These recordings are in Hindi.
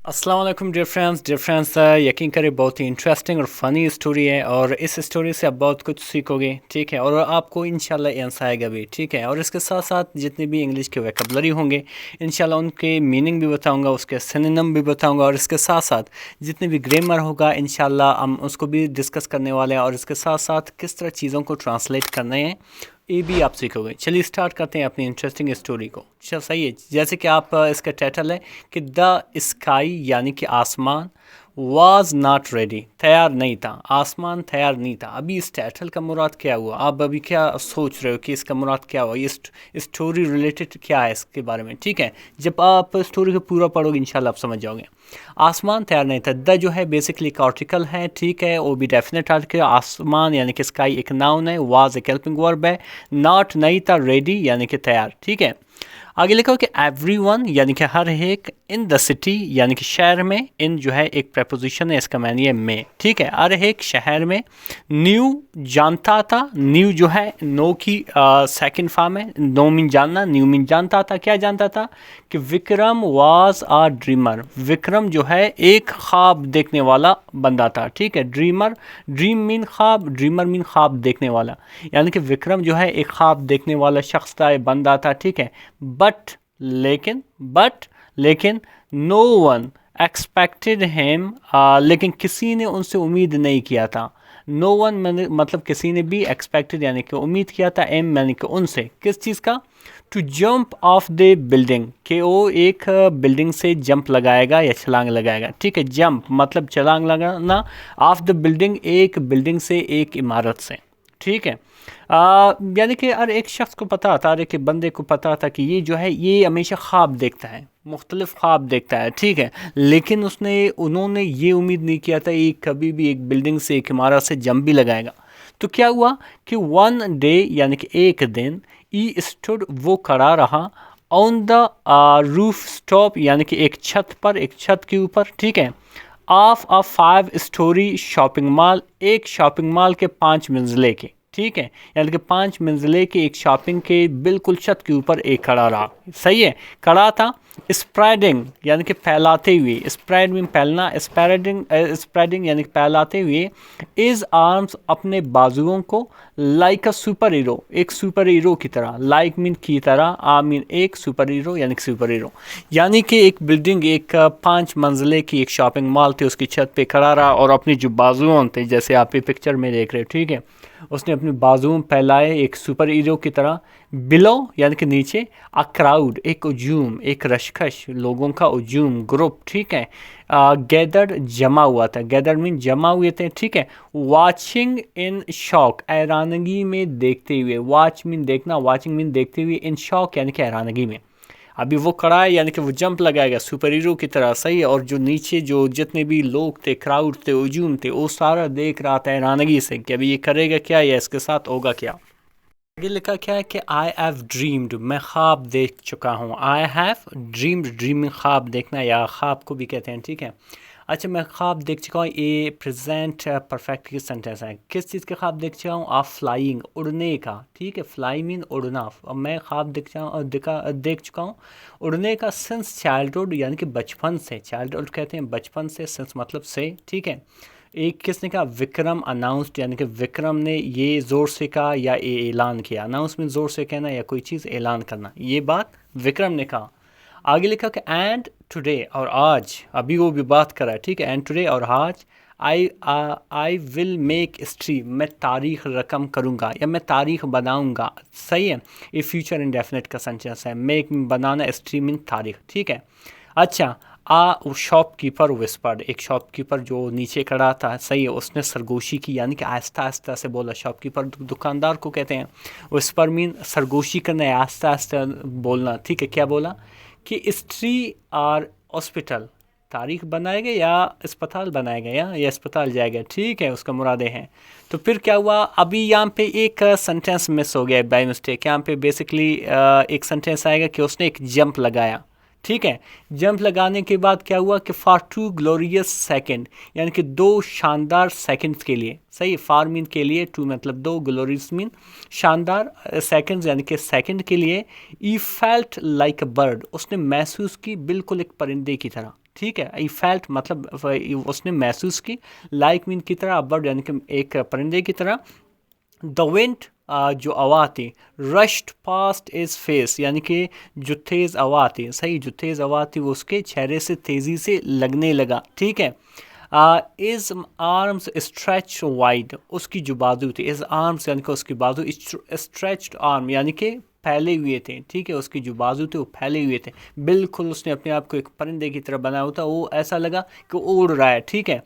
अस्सलाम वालेकुम डियर फ्रेंड्स यकीन करें बहुत ही इंटरेस्टिंग और फ़नी स्टोरी है और इस स्टोरी से आप बहुत कुछ सीखोगे। ठीक है, और आपको इंशाल्लाह आंसर आएगा भी। ठीक है, और इसके साथ साथ जितने भी इंग्लिश के वोकैबुलरी होंगे इंशाल्लाह उनके मीनिंग भी बताऊंगा, उसके सिनोनिम भी बताऊंगा, और इसके साथ साथ जितने भी ग्रामर होगा इंशाल्लाह हम उसको भी डिस्कस करने वाले हैं, और इसके साथ साथ किस तरह चीज़ों को ट्रांसलेट करने हैं ये भी आप सीखोगे। चलिए स्टार्ट करते हैं अपनी इंटरेस्टिंग स्टोरी को। चल सही है, जैसे कि आप इसका टाइटल है कि द स्काई यानी कि आसमान वाज नॉट रेडी, तैयार नहीं था, आसमान तैयार नहीं था। अभी इस टाइटल का मुराद क्या हुआ? आप अभी क्या सोच रहे हो कि इसका मुराद क्या हुआ, ये स्टोरी रिलेटेड क्या है इसके बारे में? ठीक है, जब आप स्टोरी को पूरा पढ़ोगे इंशाल्लाह आप समझ जाओगे। आसमान तैयार नहीं था, द जो है बेसिकली एक आर्टिकल है। ठीक है, वो भी डेफिनेट आर्टिकल। आसमान यानी कि स्काई एक नाउन है, वाज एक हेल्पिंग वर्ब है, नॉट नहीं था, रेडी यानी कि तैयार। ठीक है, आगे लिखा हो कि एवरीवन यानी कि हर एक, इन द सिटी यानी कि शहर में, इन जो है एक प्रपोजिशन है, इसका मानी है में। ठीक है, हर एक शहर में, न्यू जानता था, न्यू जो है नो की सेकंड फॉर्म है, नो मीन जानना, न्यू मीन जानता था। क्या जानता था? कि Vikram was a dreamer, Vikram जो है एक ख्वाब देखने वाला बंदा था। ठीक है, ड्रीमर, ड्रीम मीन ख्वाब, ड्रीमर मीन ख्वाब देखने वाला, यानी कि विक्रम जो है एक ख्वाब देखने वाला शख्स था, बंदा था। ठीक है, बट लेकिन नो वन एक्सपेक्टेड हिम, लेकिन किसी ने उनसे उम्मीद नहीं किया था। नो वन मतलब किसी ने भी, एक्सपेक्टेड यानी कि उम्मीद किया था, एम यानी कि उनसे, किस चीज़ का? To jump off the building, कि वो एक बिल्डिंग से जंप लगाएगा या छलांग लगाएगा। ठीक है, जंप मतलब छलांग लगाना, ऑफ द बिल्डिंग एक बिल्डिंग से, एक इमारत से। ठीक है, यानी कि हर एक शख्स को पता था, हर एक बंदे को पता था कि ये जो है ये हमेशा ख्वाब देखता है, मुख्तलिफ ख्वाब देखता है। ठीक है, लेकिन उन्होंने ये उम्मीद नहीं किया था ये कभी भी एक बिल्डिंग से, एक इमारत से जंप भी लगाएगा। तो क्या हुआ कि वन डे यानी कि एक दिन, ई स्टूड वो खड़ा रहा, ऑन द रूफ टॉप यानी कि एक छत पर, एक छत के ऊपर। ठीक है, of a 5 story shopping mall, एक शॉपिंग मॉल के 5 मंजिले के। ठीक है, यानी कि 5 मंजिले के एक शॉपिंग के बिल्कुल छत के ऊपर एक खड़ा रहा। सही है, खड़ा था। स्प्रेडिंग यानी कि फैलाते हुए, स्प्रेड में फैलना, स्प्रेडिंग यानी कि फैलाते हुए, इज आर्म्स अपने बाजुओं को, लाइक अ सुपर हीरो, एक सुपर हीरो की तरह, लाइक मीन की तरह, आ मीन एक, सुपर हीरो यानी कि सुपर हीरो, यानी कि एक बिल्डिंग, एक 5 मंजिले की एक शॉपिंग मॉल थी, उसकी छत पे खड़ा रहा और अपनी जो बाजुओं थे, जैसे आप ये पिक्चर में देख रहे हो। ठीक है, उसने अपने बाजुओं फैलाए एक सुपर हीरो की तरह। बिलो यानी कि नीचे, अ क्राउड एक उजूम, एक रशकश लोगों का उजूम, ग्रुप। ठीक है, गैदर जमा हुआ था, गैदर मीन जमा हुए थे। ठीक है, वाचिंग इन शॉक हैरानगी में देखते हुए, वाच मीन देखना, वाचिंग मीन देखते हुए, इन शॉक यानी कि हैरानगी में। अभी वो खड़ा है यानी कि वो जंप लगाएगा सुपर हीरो की तरह। सही है, और जो नीचे जो जितने भी लोग थे, क्राउड थे, हुजूम थे, वो सारा देख रहा था हैरानगी से कि अभी ये करेगा क्या या इसके साथ होगा क्या। आगे लिखा क्या है कि आई हैव ड्रीम्ड, मैं ख्वाब देख चुका हूँ। आई हैव ड्रीम्ड, ड्रीमिंग ख्वाब देखना या ख्वाब को भी कहते हैं। ठीक है, अच्छा मैं ख्वाब देख चुका हूँ, ये प्रेजेंट परफेक्ट की सेंटेंस है। किस चीज़ के ख्वाब देख चुका हूँ? आप फ्लाइंग, उड़ने का। ठीक है, फ्लाई मीन उड़ना। अब मैं ख्वाब देख चुका हूँ उड़ने का, सिंस चाइल्डहुड यानी कि बचपन से, चाइल्डहुड कहते हैं बचपन से, सिंस मतलब से। ठीक है, एक किसने कहा? विक्रम अनाउंस्ड, यानी कि विक्रम ने ये ज़ोर से कहा या ये ऐलान किया। अनाउंस में ज़ोर से कहना या कोई चीज़ ऐलान करना, ये बात विक्रम ने कहा। आगे लिखा कि एंड टुडे, और आज, अभी वो भी बात कर रहा है। ठीक है, एंड टुडे और आज, आई विल मेक हिस्ट्री, मैं तारीख रकम करूँगा या मैं तारीख बनाऊँगा। सही है, ये फ्यूचर इंडेफिनिट का सेंटेंस है। मेक बनाना, हिस्ट्री मीन तारीख। ठीक है, अच्छा शॉपकीपर विस्पर्ड, एक शॉपकीपर जो नीचे खड़ा था, सही है, उसने सरगोशी की, यानी कि आहिस्ता आहिस्ता से बोला। शॉपकीपर दुकानदार को कहते हैं। विस्पर मीन सरगोशी करना है, आहिस्ता आहिस्ता बोलना। ठीक है, क्या बोला कि हिस्ट्री और हॉस्पिटल, तारीख बनाएगा या अस्पताल बनाएगा या अस्पताल जाएगा। ठीक है, उसका मुरादे हैं। तो फिर क्या हुआ? अभी यहाँ पे एक सेंटेंस मिस हो गया बाय मिस्टेक। यहाँ पे बेसिकली एक सेंटेंस आएगा कि उसने एक जंप लगाया। ठीक है, जंप लगाने के बाद क्या हुआ कि फॉर 2 ग्लोरियस सेकंड, यानी कि 2 शानदार सेकंड्स के लिए। सही, फार मीन के लिए, 2 मतलब 2, ग्लोरियस मीन शानदार, सेकंड्स यानी कि सेकंड के लिए। ई फेल्ट लाइक अ बर्ड, उसने महसूस की बिल्कुल एक परिंदे की तरह। ठीक है। ई फेल्ट मतलब उसने महसूस की, लाइक मीन की तरह, बर्ड यानी कि एक परिंदे की तरह। द विंड जो हवा थी, रश्ड पास्ट इज फेस, यानी कि जो तेज़ हवा थी, सही, जो तेज़ हवा थी वो उसके चेहरे से तेज़ी से लगने लगा, ठीक है। इज आर्म्स स्ट्रेच वाइड, उसकी जो बाजू थी, इज आर्म्स यानी कि उसकी बाजू, स्ट्रेच्ड आर्म यानी कि फैले हुए थे, ठीक है, उसकी जो बाजू थे वो फैले हुए थे, बिल्कुल उसने अपने आप को एक परिंदे की तरह बनाया होता, वो ऐसा लगा कि उड़ रहा है, ठीक है।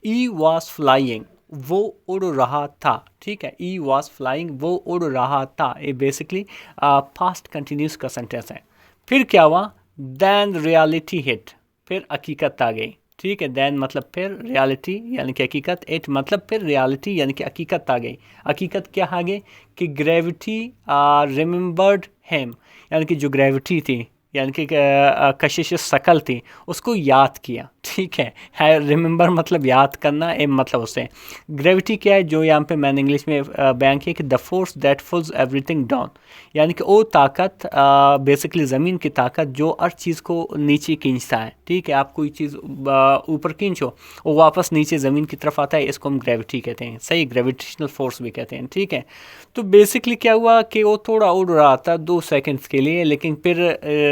ई वॉज फ्लाइंग, वो उड़ रहा था, ठीक है। ई वॉज फ्लाइंग, वो उड़ रहा था, ये बेसिकली पास्ट कंटिन्यूस का सेंटेंस है। फिर क्या हुआ, देन रियलिटी हिट, फिर हकीकत आ गई, ठीक है। देन मतलब फिर, रियलिटी यानी कि हकीकत, इट मतलब फिर, रियलिटी यानी कि हकीकत आ गई। हकीकत क्या आ गई कि ग्रेविटी रिमेंबर्ड हिम, यानी कि जो ग्रेविटी थी, यानी कि कशिश शकल थी, उसको याद किया, ठीक है। रिमेंबर मतलब याद करना, एम मतलब उसे। ग्रेविटी क्या है, जो यहाँ पे मैंने इंग्लिश में बयान किया कि the force that pools everything down, यानी कि वो ताकत, बेसिकली ज़मीन की ताकत जो हर चीज़ को नीचे खींचता है, ठीक है। आप कोई चीज़ ऊपर खींचो, वो वापस नीचे ज़मीन की तरफ आता है, इसको हम ग्रेविटी कहते हैं, सही, ग्रेविटेशनल फोर्स भी कहते हैं, ठीक है। तो बेसिकली क्या हुआ कि वो थोड़ा उड़ रहा था 2 सेकंड्स के लिए, लेकिन फिर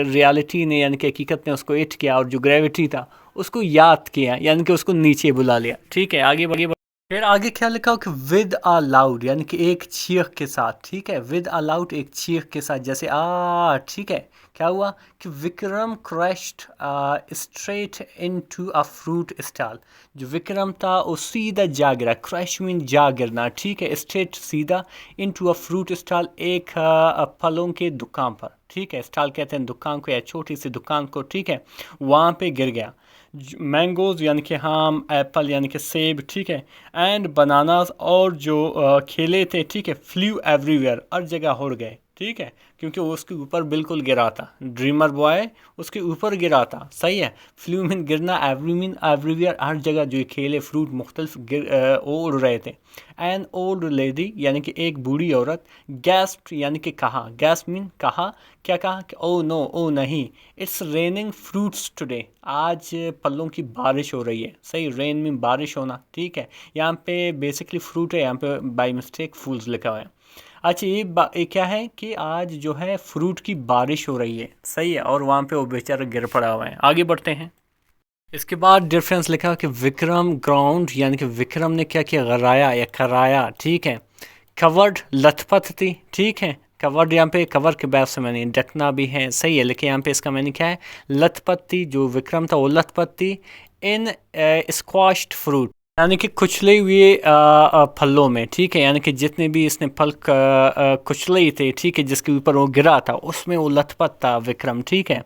रियलिटी ने यानी कि हकीकत ने उसको हिट किया, और जो ग्रेविटी था उसको याद किया, यानी कि उसको नीचे बुला लिया, ठीक है। आगे बढ़िए। फिर आगे क्या लिखा हो कि विद अ लाउड, यानी कि एक चीख के साथ, ठीक है। विद अ लाउड, एक चीख के साथ, जैसे ठीक है। क्या हुआ कि Vikram crashed straight into a fruit stall, जो विक्रम था वो सीधा जा गिरा, क्रैश मीन जा गिरना, ठीक है, स्ट्रेट सीधा, इनटू अ फ्रूट स्टॉल, एक फलों के दुकान पर, ठीक है। स्टॉल कहते हैं दुकान को या छोटी सी दुकान को, ठीक है, वहाँ पे गिर गया। मैंगोज यानी कि आम, एप्पल यानी कि सेब, ठीक है, एंड बनानास, और जो केले थे, ठीक है, फ्लू एवरीवेयर, हर जगह उड़ गए, ठीक है, क्योंकि वो उसके ऊपर बिल्कुल गिरा था, ड्रीमर बॉय उसके ऊपर गिरा था, सही है। फ्लू मीन गिरना, एवरी मीन एवरीवेयर, हर जगह जो केले फ्रूट मुख्तलिफ वो उड़ रहे थे। एन ओल्ड लेडी यानी कि एक बूढ़ी औरत, गैस्प यानी कि कहा, गैस्प मीन कहा, क्या कहा कि ओ नो, ओ नहीं, इट्स रेनिंग फ्रूट्स टुडे, आज फलों की बारिश हो रही है, सही, रेन में बारिश होना, ठीक है। यहाँ पे बेसिकली फ्रूट है, यहाँ पे बाय मिस्टेक फूल्स लिखा हुआ है। अच्छा, ये क्या है कि आज जो है फ्रूट की बारिश हो रही है, सही है, और वहाँ पे वो बेचारा गिर पड़ा हुआ है। आगे बढ़ते हैं। इसके बाद डिफरेंस लिखा कि विक्रम ग्राउंड, यानी कि विक्रम ने क्या किया, गराया या कराया, ठीक है। कवर्ड लथपथ थी, ठीक है। कवर्ड यहाँ पे कवर के बैस से मैंने ढकना भी है, सही है, लेकिन यहाँ पे इसका मैंने क्या है, लथपथ थी, जो विक्रम था वो लथपथ थी, इन स्क्वाश्ड फ्रूट, यानी कि कुचले हुए फलों में, ठीक है, यानी कि जितने भी इसने फल कुचले ही थे, ठीक है, जिसके ऊपर वो गिरा था उसमें वो लथपथ था विक्रम, ठीक है।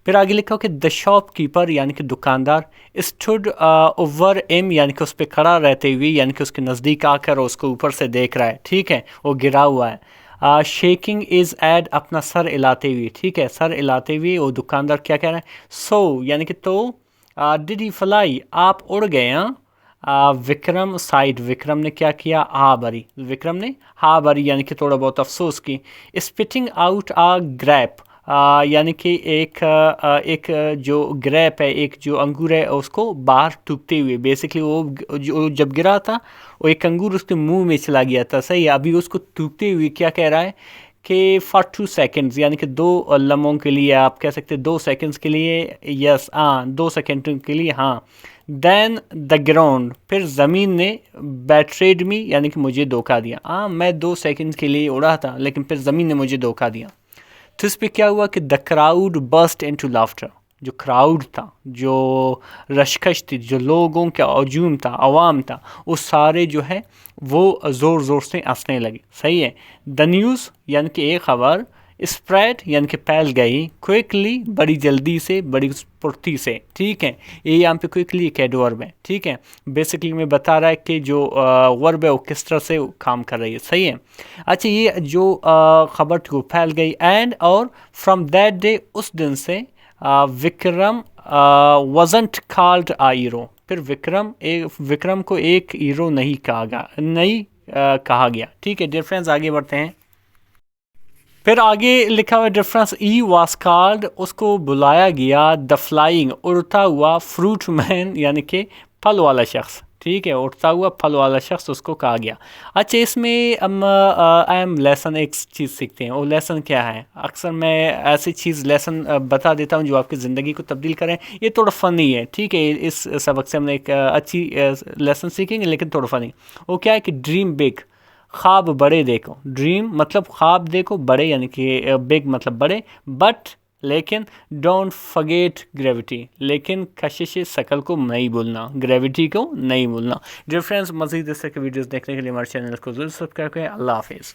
फिर आगे लिखा हो कि द शॉपकीपर यानी कि दुकानदार, स्टूड ओवर एम यानी कि उस पर खड़ा रहते हुए, यानी कि उसके नज़दीक आकर उसको ऊपर से देख रहा है, ठीक है, वो गिरा हुआ है। शेकिंग इज एड, अपना सर हिलाते हुए, ठीक है, सर हिलाते हुए वो दुकानदार क्या कह रहा है, सो यानी कि तो, डिड ही फ्लाई, आप उड़ गए, हाँ। विक्रम साइड, विक्रम ने क्या किया, हा भरी, विक्रम ने हा भरी, यानी कि थोड़ा बहुत अफसोस की। स्पिटिंग आउट आ ग्रैप, यानी कि एक जो ग्रैप है, एक जो अंगूर है, उसको बाहर थूकते हुए, बेसिकली वो जो जब गिरा था वो एक अंगूर उसके मुंह में चला गया था, सही है। अभी उसको थूकते हुए क्या कह रहा है कि फॉर 2 सेकेंड्स, यानी कि 2 लम्हों के लिए, आप कह सकते हैं 2 सेकेंड्स के लिए, यस, हाँ, 2 सेकेंड के लिए, हाँ। देन द ग्राउंड, फिर ज़मीन ने, बेट्रेड मी यानी कि मुझे धोखा दिया, हाँ, मैं 2 सेकेंड के लिए उड़ा था, लेकिन फिर ज़मीन ने मुझे धोखा दिया। तो इस पर क्या हुआ कि the crowd burst into laughter, जो क्राउड था, जो रशकश थी, जो लोगों का हजूम था, अवाम था, वो सारे जो है वो ज़ोर ज़ोर से हंसने लगे, सही है। द न्यूज़ यानी कि एक खबर, स्प्रेड यानी कि फैल गई, क्विकली बड़ी जल्दी से, बड़ी फुर्ती से, ठीक है। ये यहाँ पे क्विकली एक एडवर्ब है, ठीक है, बेसिकली मैं बता रहा है कि जो वर्ब है वो किस तरह से काम कर रही है, सही है। अच्छा, ये जो खबर थी वो फैल गई, एंड और फ्रॉम दैट डे, उस दिन से विक्रम वजंट कॉल्ड आ हीरो, फिर विक्रम को एक हीरो नहीं कहा गया, ठीक है। डिफरेंस, आगे बढ़ते हैं। फिर आगे लिखा हुआ डिफरेंस, ई वाज कॉल्ड, उसको बुलाया गया, द फ्लाइंग, उड़ता हुआ, फ्रूट मैन यानी कि फल वाला शख्स, ठीक है, उड़ता हुआ फल वाला शख्स उसको कहा गया। अच्छा, इसमें हम अहम लेसन एक चीज़ सीखते हैं, वो लेसन क्या है? अक्सर मैं ऐसी चीज़ लेसन बता देता हूँ जो आपकी ज़िंदगी को तब्दील करें। ये थोड़ा फ़नी है, ठीक है, इस सबक से हमने एक अच्छी लेसन सीखेंगे, लेकिन थोड़ा फ़नी। वो क्या है कि ड्रीम बिग, ख्वाब बड़े देखो, ड्रीम मतलब ख्वाब देखो, बड़े यानी कि बिग मतलब बड़े, बट लेकिन डोंट फॉरगेट ग्रेविटी, लेकिन कशिश शकल को नहीं भूलना, ग्रेविटी को नहीं भूलना। डिफरेंस मज़ीद इस तरह के वीडियोस देखने के लिए हमारे चैनल को जरूर सब्सक्राइब करें। अल्लाह हाफिज़।